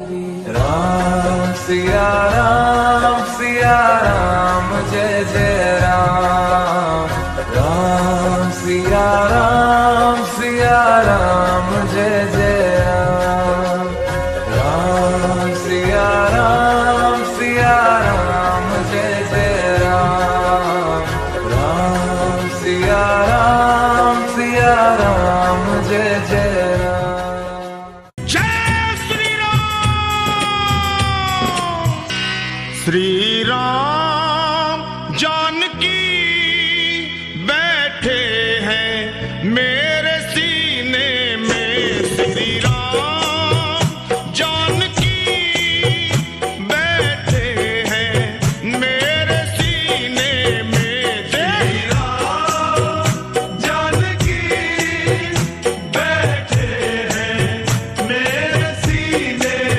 Ram Siya Ram Jai Jai Ram. Ram Siya Ram Jai Jai Ram. Ram Siya Ram Jai Jai Ram. Ram Siya Ram Jai Jai Ram. Shri Ram Janaki